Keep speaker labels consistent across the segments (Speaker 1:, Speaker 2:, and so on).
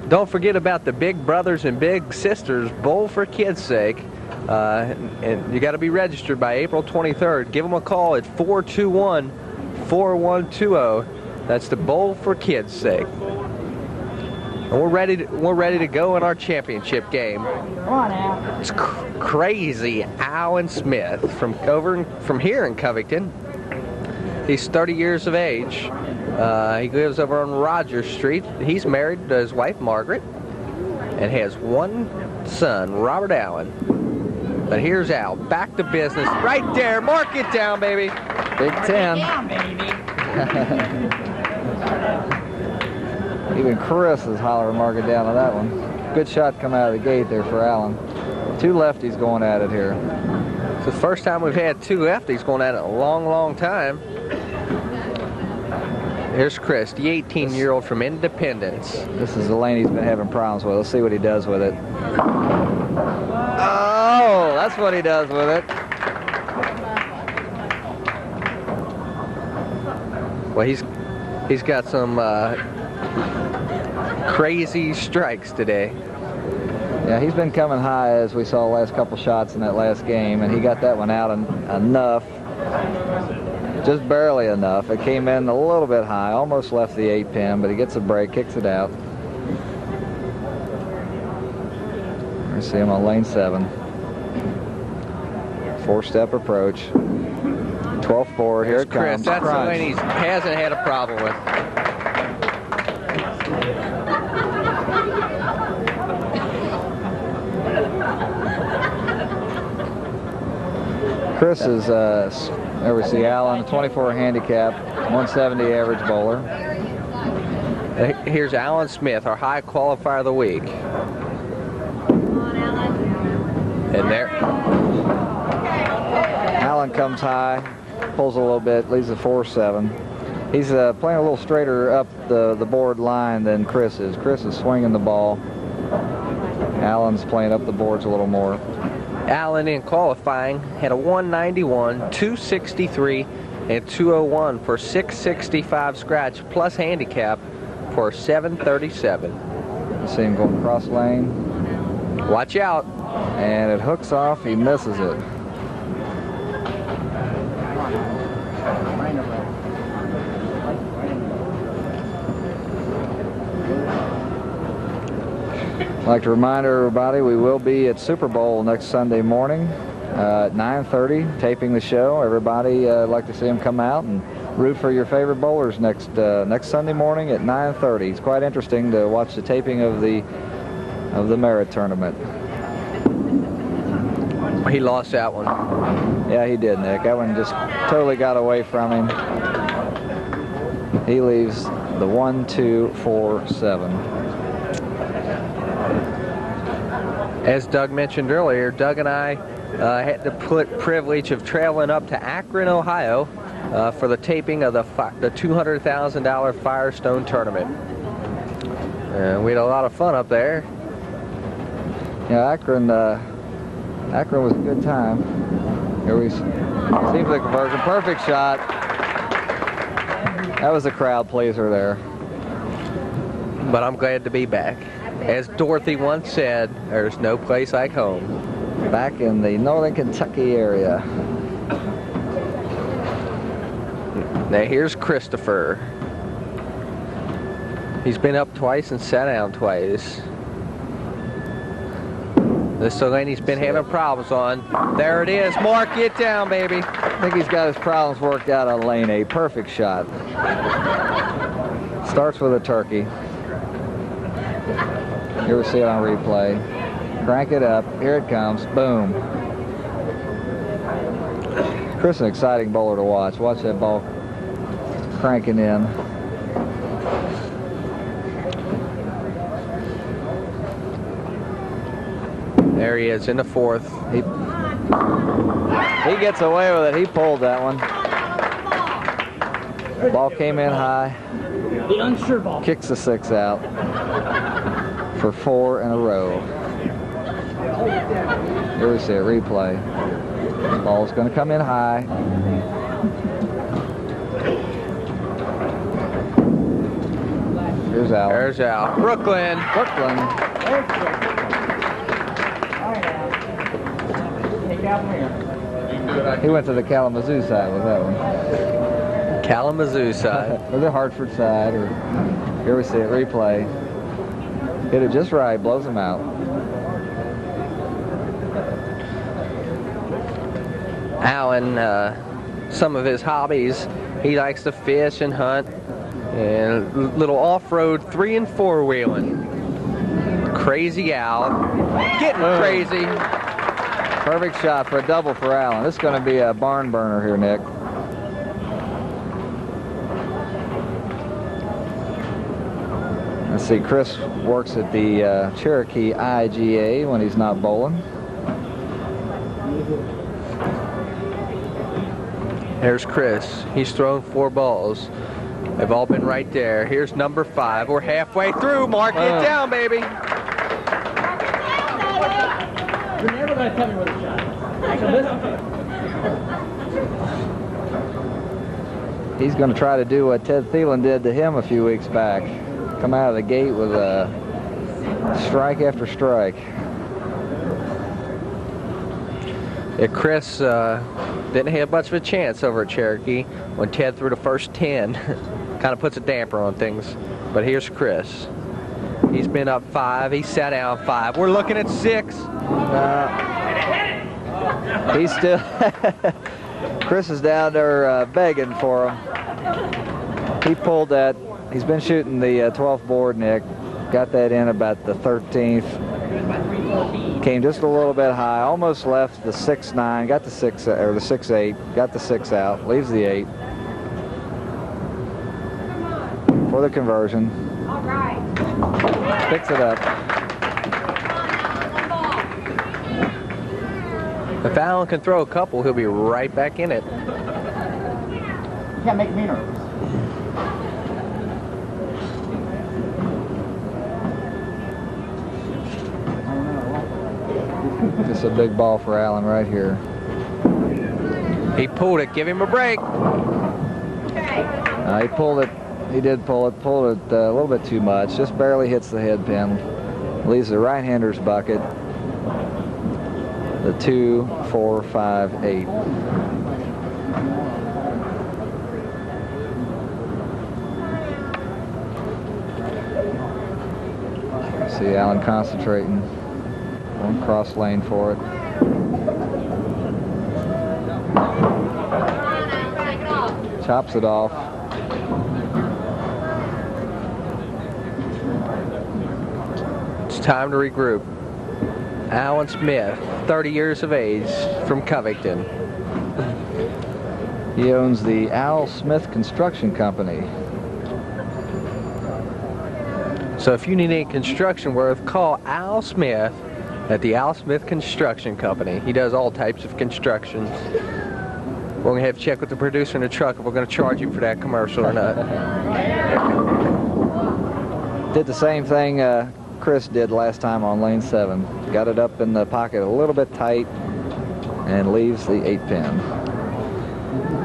Speaker 1: Don't forget about the Big Brothers and Big Sisters Bowl for Kids' Sake. And you got to be registered by April 23rd. Give them a call at 421-4120. That's the Bowl for Kids' Sake. And we're ready to go in our championship game.
Speaker 2: Come on now.
Speaker 1: It's crazy Alan Smith from here in Covington. He's 30 years of age. He lives over on Rogers Street. He's married to his wife Margaret and has one son, Robert Allen. But here's Al, back to business. Right there, mark it down, baby.
Speaker 3: Big 10.
Speaker 2: Down, baby.
Speaker 3: Even Chris is hollering mark it down on that one. Good shot coming out of the gate there for Allen. Two lefties going at it here.
Speaker 1: It's the first time we've had two lefties going at it in a long, long time. Here's Chris, the 18-year-old from Independence.
Speaker 3: This is the lane he's been having problems with. Let's see what he does with it. Oh, that's what he does with it.
Speaker 1: Well, he's got some crazy strikes today.
Speaker 3: Yeah, he's been coming high as we saw the last couple shots in that last game, and he got that one out enough. Just barely enough. It came in a little bit high, almost left the 8-pin, but he gets a break, kicks it out. We see him on lane 7. 4-step approach. 12th board, here it comes.
Speaker 1: Chris, that's the lane he hasn't had a problem with.
Speaker 3: Chris is, there we see Allen, 24 handicap, 170 average bowler.
Speaker 1: Here's Alan Smith, our high qualifier of the week. And there.
Speaker 3: Allen comes high, pulls a little bit, leaves a 4-7. He's playing a little straighter up the board line than Chris is. Chris is swinging the ball. Allen's playing up the boards a little more.
Speaker 1: Allen in qualifying had a 191, 263, and 201 for 665 scratch plus handicap for 737.
Speaker 3: You see him going cross lane.
Speaker 1: Watch out.
Speaker 3: And it hooks off, he misses it. I'd like to remind everybody we will be at Super Bowl next Sunday morning at 9:30, taping the show. Everybody, I'd like to see them come out and root for your favorite bowlers next Sunday morning at 9:30. It's quite interesting to watch the taping of the Merit Tournament.
Speaker 1: He lost that one.
Speaker 3: Yeah, he did, Nick. That one just totally got away from him. He leaves the 1, 2, 4, 7.
Speaker 1: As Doug mentioned earlier, Doug and I had the privilege of traveling up to Akron, Ohio for the taping of the $200,000 Firestone Tournament. We had a lot of fun up there.
Speaker 3: Yeah, Akron was a good time. Here we seems like a conversion. Perfect shot. That was a crowd pleaser there.
Speaker 1: But I'm glad to be back. As Dorothy once said, there's no place like home.
Speaker 3: Back in the northern Kentucky area.
Speaker 1: Now here's Christopher. He's been up twice and sat down twice. This lane he's been having problems on. There it is. Mark it down, baby.
Speaker 3: I think he's got his problems worked out on lane 8. Perfect shot. Starts with a turkey. Here we see it on replay. Crank it up. Here it comes. Boom. Chris is an exciting bowler to watch. Watch that ball cranking in.
Speaker 1: There he is in the 4th.
Speaker 3: He gets away with it. He pulled that one. Ball came in high.
Speaker 2: The unsure ball.
Speaker 3: Kicks the 6 out for 4 in a row. Here we see a replay. Ball's going to come in high. Here's Al.
Speaker 1: There's Al. Brooklyn.
Speaker 3: Brooklyn.
Speaker 2: There's the All right, Al. Take out from here.
Speaker 3: He went to the Kalamazoo side with that one.
Speaker 1: Kalamazoo side.
Speaker 3: Or the Hartford side, or here we see it, replay. Hit it just right, blows him out.
Speaker 1: Alan, some of his hobbies, he likes to fish and hunt, and little off-road 3- and 4-wheeling. Crazy Al, getting crazy.
Speaker 3: Perfect shot for a double for Allen. This is going to be a barn burner here, Nick. Let's see, Chris works at the Cherokee IGA when he's not bowling.
Speaker 1: There's Chris. He's thrown 4 balls. They've all been right there. Here's number 5. We're halfway through. Mark it down, baby.
Speaker 2: You're never going to tell me what the shot is. So this
Speaker 3: He's going to try to do what Ted Thielen did to him a few weeks back. Come out of the gate with a strike after strike.
Speaker 1: Yeah, Chris didn't have much of a chance over at Cherokee when Ted threw the first 10. Kind of puts a damper on things. But here's Chris. He's been up 5. He sat down 5. We're looking at 6.
Speaker 3: He's still... Chris is down there begging for him. He pulled that. He's been shooting the 12th board, Nick. Got that in about the 13th. Came just a little bit high. Almost left the 6-9. Got the 6 or the 6-8. Got the 6 out. Leaves the 8 for the conversion.
Speaker 2: All right.
Speaker 3: Picks it up.
Speaker 1: If Alan can throw a couple, he'll be right back in it.
Speaker 2: You can't make me nervous.
Speaker 3: Just a big ball for Allen right here.
Speaker 1: He pulled it. Give him a break.
Speaker 3: He pulled it. He did pull it. Pulled it a little bit too much. Just barely hits the head pin. Leaves the right-hander's bucket. The 2, 4, 5, 8. See Allen concentrating. One cross lane for it. Chops it off.
Speaker 1: It's time to regroup. Alan Smith, 30 years of age, from Covington.
Speaker 3: He owns the Al Smith Construction Company.
Speaker 1: So if you need any construction work, call Al Smith at the Al Smith Construction Company. He does all types of construction. We're going to have to check with the producer in the truck if we're going to charge you for that commercial or not.
Speaker 3: Did the same thing Chris did last time on lane 7. Got it up in the pocket a little bit tight and leaves the 8 pin.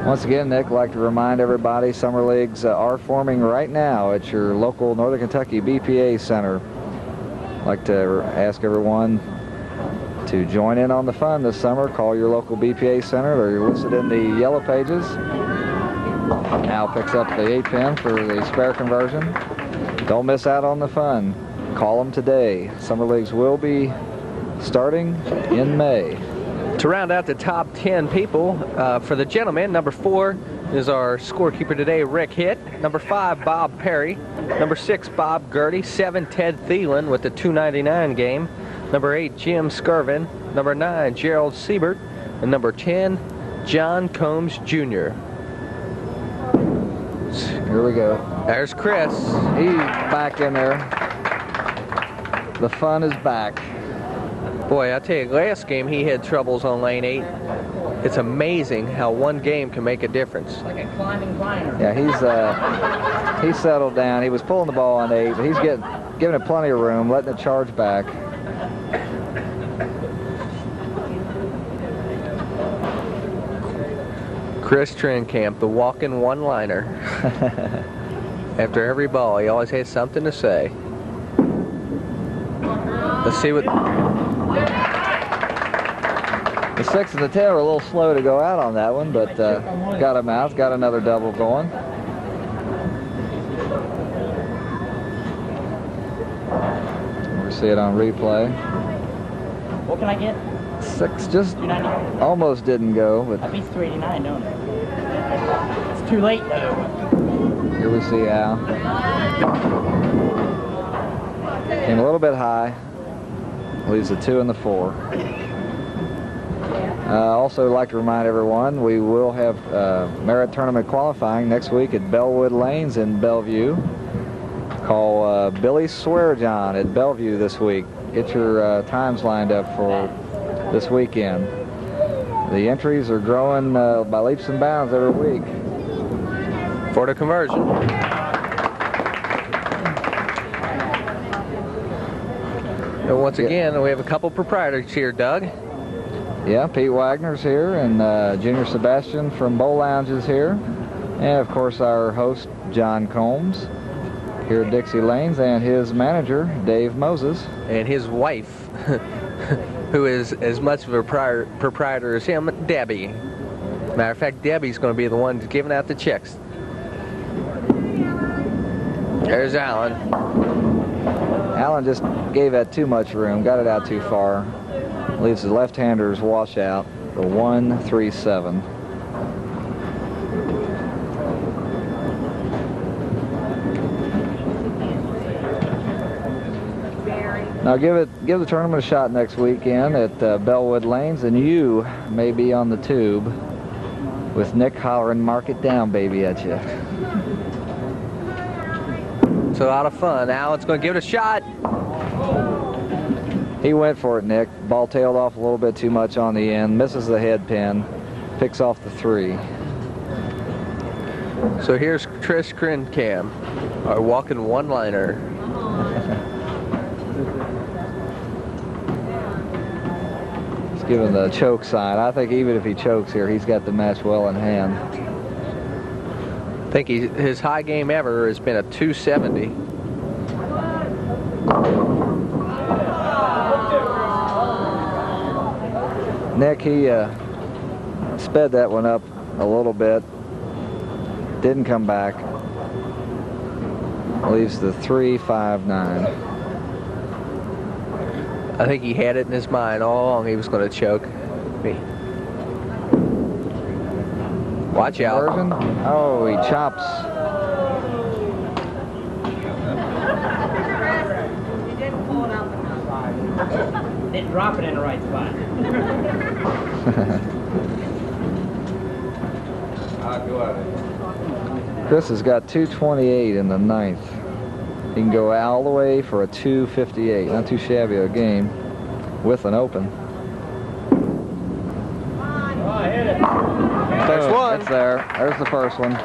Speaker 3: Once again, Nick, I'd like to remind everybody summer leagues are forming right now at your local Northern Kentucky BPA center. I'd like to ask everyone to join in on the fun this summer. Call your local BPA center. They're listed in the yellow pages. Al picks up the 8 pin for the spare conversion. Don't miss out on the fun. Call them today. Summer leagues will be starting in May.
Speaker 1: To round out the top 10 people, for the gentlemen, number 4 is our scorekeeper today, Rick Hitt. Number 5, Bob Perry. Number 6, Bob Gertie. 7, Ted Thielen with the 299 game. Number 8, Jim Skirvin. Number 9, Gerald Siebert. And number 10, John Combs Jr.
Speaker 3: Here we go.
Speaker 1: There's Chris.
Speaker 3: He's back in there. The fun is back.
Speaker 1: Boy, I tell you, last game he had troubles on lane 8. It's amazing how one game can make a difference.
Speaker 2: Like a climbing viner.
Speaker 3: Yeah, he's settled down. He was pulling the ball on 8, but he's giving it plenty of room, letting it charge back. Chris
Speaker 1: Trenkamp, the walking one-liner. After every ball, he always has something to say. Let's see what...
Speaker 3: The 6 and the 10 were a little slow to go out on that one, but got him out. Got another double going. We see it on replay.
Speaker 2: What can I get?
Speaker 3: 6 just almost didn't go, but
Speaker 2: That beats 389, don't it? It's too late though.
Speaker 3: here we see Al. Came a little bit high. Leaves the 2 and the 4. Also like to remind everyone, we will have merit tournament qualifying next week at Bellwood Lanes in Bellevue. Call Billy Swearjohn at Bellevue this week. Get your times lined up for this weekend. The entries are growing by leaps and bounds every week.
Speaker 1: For the conversion. And once again, we have a couple proprietors here, Doug.
Speaker 3: Yeah, Pete Wagner's here, and Junior Sebastian from Bowl Lounge is here. And of course our host, John Combs, here at Dixie Lanes, and his manager, Dave Moses.
Speaker 1: And his wife, who is as much of a proprietor as him, Debbie. Matter of fact, Debbie's going to be the one giving out the checks. There's Alan.
Speaker 3: Alan just gave that too much room, got it out too far. Leaves the left-hander's wash out, the 1-3-7. Now give the tournament a shot next weekend at Bellwood Lanes, and you may be on the tube with Nick hollering, "Mark it down, baby," at you.
Speaker 1: It's a lot of fun. Alan's going to give it a shot.
Speaker 3: He went for it, Nick. Ball tailed off a little bit too much on the end. Misses the head pin. Picks off the 3.
Speaker 1: So here's Trish Trenkamp, our walking one-liner.
Speaker 3: He's giving the choke sign. I think even if he chokes here, he's got the match well in hand.
Speaker 1: I think his high game ever has been a 270.
Speaker 3: Nick, he sped that one up a little bit. Didn't come back. Leaves the 3-5-9.
Speaker 1: I think he had it in his mind all along he was going to choke me. Watch out.
Speaker 3: Conversion. Oh, he chops.
Speaker 2: Didn't drop it in the right spot.
Speaker 3: Chris has got 228 in the 9th. He can go all the way for a 258. Not too shabby a game with an open.
Speaker 2: Oh, hit it.
Speaker 1: There's one.
Speaker 3: That's there. There's the first one.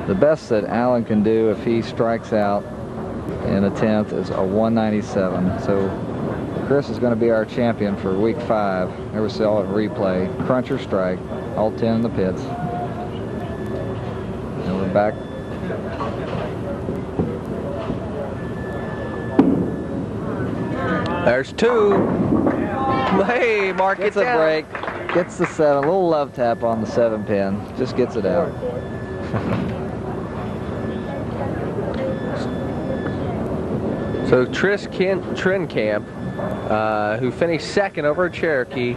Speaker 3: The best that Alan can do if he strikes out in a 10th is a 197. So Chris is going to be our champion for week 5. Never saw it replay. Crunch or strike. All 10 in the pits. And we're back.
Speaker 1: There's 2. Hey, Mark
Speaker 3: Gets
Speaker 1: it
Speaker 3: a
Speaker 1: down.
Speaker 3: break. Gets the 7. A little love tap on the 7 pin. Just gets it out.
Speaker 1: So Trenkamp, who finished 2nd over Cherokee,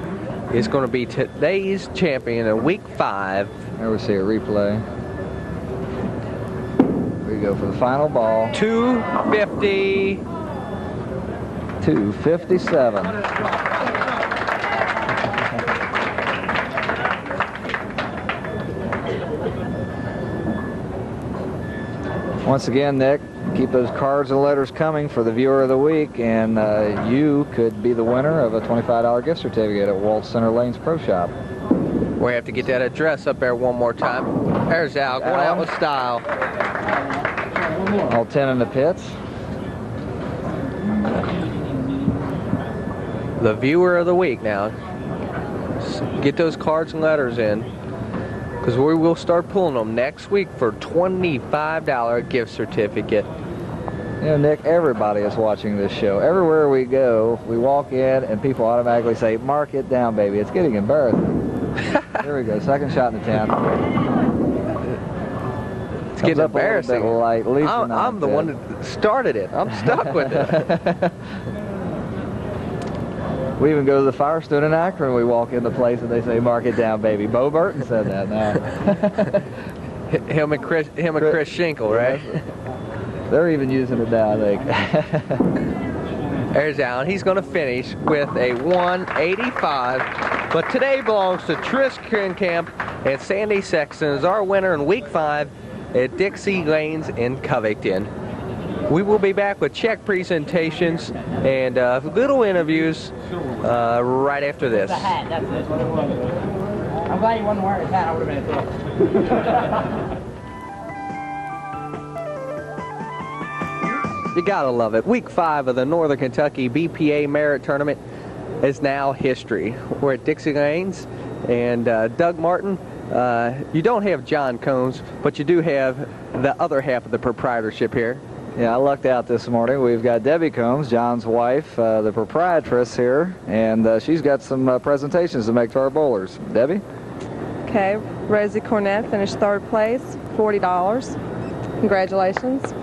Speaker 1: is going to be today's champion in week 5.
Speaker 3: There we see a replay. Here we go for the final ball.
Speaker 1: 250.
Speaker 3: 257. Once again, Nick, keep those cards and letters coming for the viewer of the week, and you could be the winner of a $25 gift certificate at Walt Center Lanes Pro Shop.
Speaker 1: We have to get that address up there one more time. There's Al going out with style.
Speaker 3: All 10 in the pits.
Speaker 1: The viewer of the week now. Get those cards and letters in. because we will start pulling them next week for $25 gift certificate.
Speaker 3: You know, Nick, everybody is watching this show. Everywhere we go, we walk in and people automatically say, "Mark it down, baby." It's getting embarrassing. Here we go, second shot in the 10th.
Speaker 1: It's getting embarrassing.
Speaker 3: Light,
Speaker 1: I'm the one that started it. I'm stuck with it.
Speaker 3: We even go to the Firestone in Akron. We walk in the place and they say, "Mark it down, baby." Bo Burton said that now.
Speaker 1: him and Chris Schinkel, right?
Speaker 3: They're even using it now, I think.
Speaker 1: There's Alan. He's going to finish with a 185. But today belongs to Trenkamp and Sandy Sexton as our winner in Week 5 at Dixie Lanes in Covington. We will be back with check presentations and little interviews right after this.
Speaker 2: The hat, that's it. I'm glad you wasn't wearing a hat. I would have been pissed.
Speaker 1: You gotta love it. Week 5 of the Northern Kentucky BPA Merit Tournament is now history. We're at Dixie Lanes, and Doug Martin, you don't have John Combs, but you do have the other half of the proprietorship here.
Speaker 3: Yeah, I lucked out this morning. We've got Debbie Combs, John's wife, the proprietress here, and she's got some presentations to make to our bowlers. Debbie?
Speaker 4: Okay, Rosie Cornett finished 3rd place, $40. Congratulations.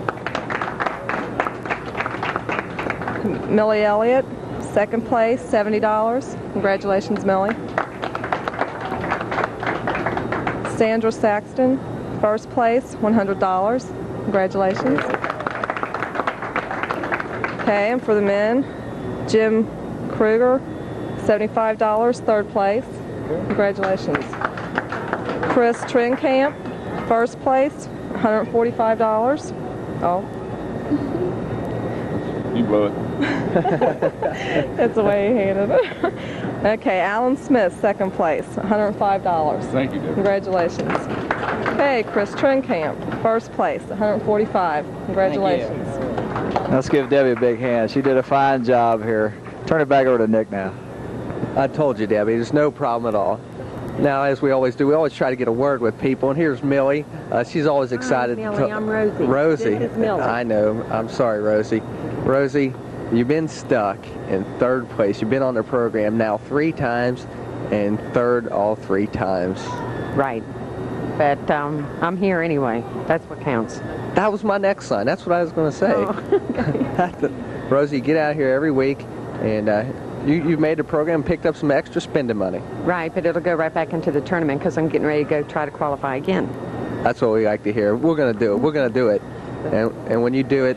Speaker 4: Millie Elliott, 2nd place, $70. Congratulations, Millie. Sandra Saxton, 1st place, $100. Congratulations. Okay, and for the men, Jim Kruger, $75, 3rd place. Congratulations. Chris Trenkamp, 1st place, $145. Oh.
Speaker 5: You blew it.
Speaker 4: That's the way he handed it. Okay, Alan Smith, 2nd place, $105.
Speaker 5: Thank you, Debbie.
Speaker 4: Congratulations. Okay, Chris Trenkamp, 1st place, $145. Congratulations.
Speaker 3: Let's give Debbie a big hand. She did a fine job here. Turn it back over to Nick now.
Speaker 1: I told you, Debbie, there's no problem at all. Now, as we always do, we always try to get a word with people, and here's Millie. She's always excited.
Speaker 6: Hi, Millie. I'm Rosie.
Speaker 1: Rosie.
Speaker 6: This is Millie.
Speaker 1: I know. I'm sorry, Rosie. Rosie, you've been stuck in 3rd place. You've been on the program now 3 times, and 3rd all 3 times.
Speaker 6: Right. But I'm here anyway. That's what counts.
Speaker 1: That was my next line. That's what I was going to say.
Speaker 6: Oh, okay.
Speaker 1: Rosie, get out here every week, and you've made the program, picked up some extra spending money.
Speaker 6: Right, but it'll go right back into the tournament because I'm getting ready to go try to qualify again.
Speaker 1: That's what we like to hear. We're going to do it. We're going to do it. And when you do it,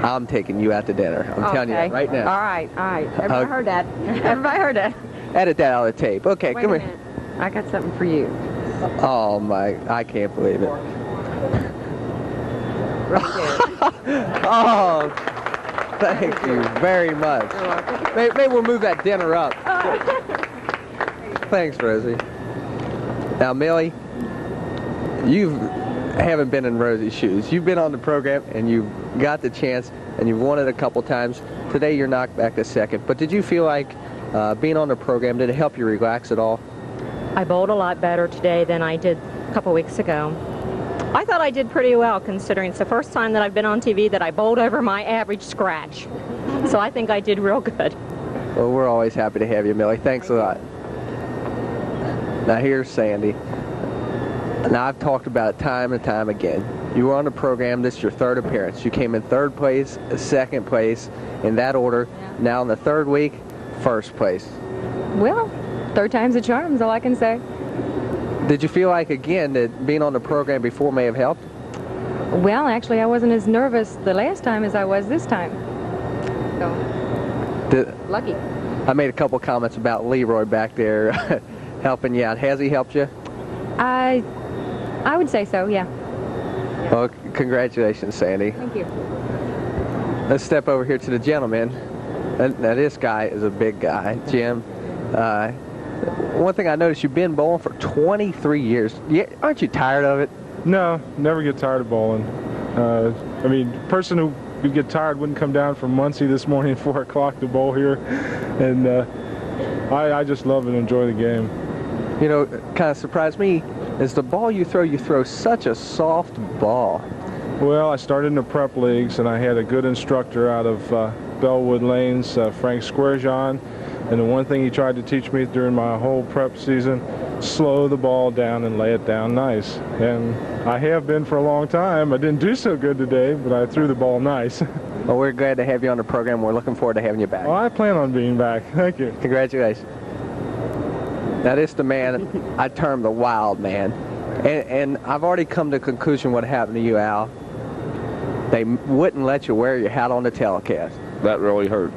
Speaker 1: I'm taking you out to dinner. I'm telling you that right now.
Speaker 6: All right. Everybody heard that. Everybody heard that.
Speaker 1: Edit that out of the tape. Okay,
Speaker 6: Wait
Speaker 1: come
Speaker 6: a
Speaker 1: here.
Speaker 6: minute. I got something for you.
Speaker 1: Oh, my. I can't believe it. Oh, thank you very much. Maybe we'll move that dinner up. Thanks, Rosie. Now, Millie, you haven't been in Rosie's shoes. You've been on the program, and you've got the chance, and you've won it a couple times. Today, you're knocked back to 2nd. But did you feel like being on the program, did it help you relax at all?
Speaker 7: I bowled a lot better today than I did a couple weeks ago. I thought I did pretty well, considering it's the first time that I've been on TV that I bowled over my average scratch. So I think I did real good.
Speaker 1: Well, we're always happy to have you, Millie. Thanks a lot. Now, here's Sandy. Now, I've talked about it time and time again. You were on the program. This is your 3rd appearance. You came in 3rd place, 2nd place, in that order.
Speaker 7: Yeah.
Speaker 1: Now, in the 3rd week, 1st place.
Speaker 7: Well, 3rd time's a charm is all I can say.
Speaker 1: Did you feel like, again, that being on the program before may have helped?
Speaker 7: Well, actually, I wasn't as nervous the last time as I was this time. So, lucky.
Speaker 1: I made a couple comments about Leroy back there helping you out. Has he helped you?
Speaker 7: I would say so, yeah.
Speaker 1: Well, congratulations, Sandy.
Speaker 7: Thank you.
Speaker 1: Let's step over here to the gentleman. Now, this guy is a big guy, Jim. One thing I noticed, you've been bowling for 23 years. Aren't you tired of it?
Speaker 5: No, never get tired of bowling. I mean, person who would get tired wouldn't come down from Muncie this morning at 4 o'clock to bowl here. And I just love and enjoy the game.
Speaker 1: You know, kind of surprised me. is the ball you throw such a soft ball.
Speaker 5: Well, I started in the prep leagues, and I had a good instructor out of Bellwood Lanes, Frank Squarejohn, and the one thing he tried to teach me during my whole prep season, slow the ball down and lay it down nice. And I have been for a long time. I didn't do so good today, but I threw the ball nice.
Speaker 1: Well, we're glad to have you on the program. We're looking forward to having you back.
Speaker 5: Well, I plan on being back. Thank you.
Speaker 1: Congratulations. Now, this is the man I term the wild man. And I've already come to the conclusion what happened to you, Al. They wouldn't let you wear your hat on the telecast.
Speaker 8: That really hurt.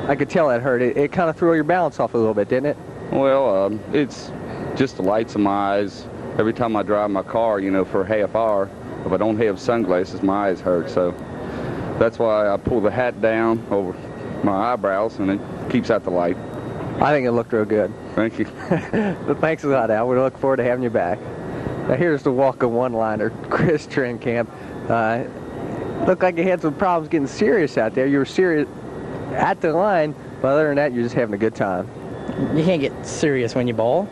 Speaker 1: I could tell that hurt. It kind of threw your balance off a little bit, didn't it?
Speaker 8: Well, it's just the lights in my eyes. Every time I drive my car, you know, for a half hour, if I don't have sunglasses, my eyes hurt. So that's why I pull the hat down over my eyebrows, and it keeps out the light.
Speaker 1: I think it looked real good.
Speaker 8: Thank you.
Speaker 1: But thanks a lot, Al. We look forward to having you back. Now, here's the walk-up one-liner, Chris Trenkamp. Looked like you had some problems getting serious out there. You were serious at the line, but other than that, you're just having a good time.
Speaker 2: You can't get serious when you bowl.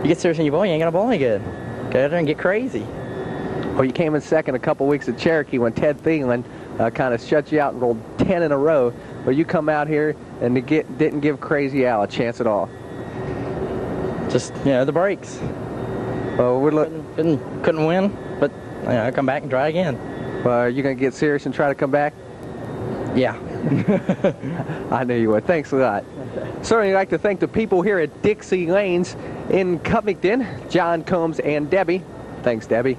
Speaker 2: You get serious when you bowl, you ain't gonna bowl any good. Get out there and get crazy.
Speaker 1: Well, you came in second a couple weeks at Cherokee when Ted Thielen kind of shut you out and rolled 10 in a row. But you come out here and didn't give Crazy Al a chance at all.
Speaker 2: Just, you know, the breaks.
Speaker 1: Well,
Speaker 2: Couldn't win, but you know, come back and try again.
Speaker 1: Well, are you going to get serious and try to come back?
Speaker 2: Yeah.
Speaker 1: I knew you would. Thanks a lot. Certainly like to thank the people here at Dixie Lanes in Covington, John Combs and Debbie. Thanks, Debbie.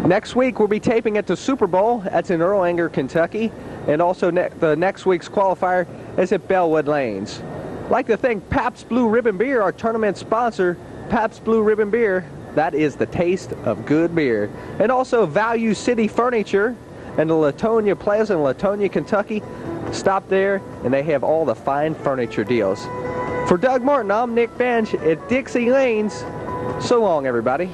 Speaker 1: Next week, we'll be taping at the Super Bowl. That's in Erlanger, Kentucky. And also the next week's qualifier is at Bellwood Lanes. I'd like to thank Pabst Blue Ribbon Beer, our tournament sponsor. Pabst Blue Ribbon Beer, that is the taste of good beer. And also Value City Furniture and the Latonia Plaza in Latonia, Kentucky. Stop there, and they have all the fine furniture deals. For Doug Martin, I'm Nick Bench at Dixie Lanes. So long, everybody.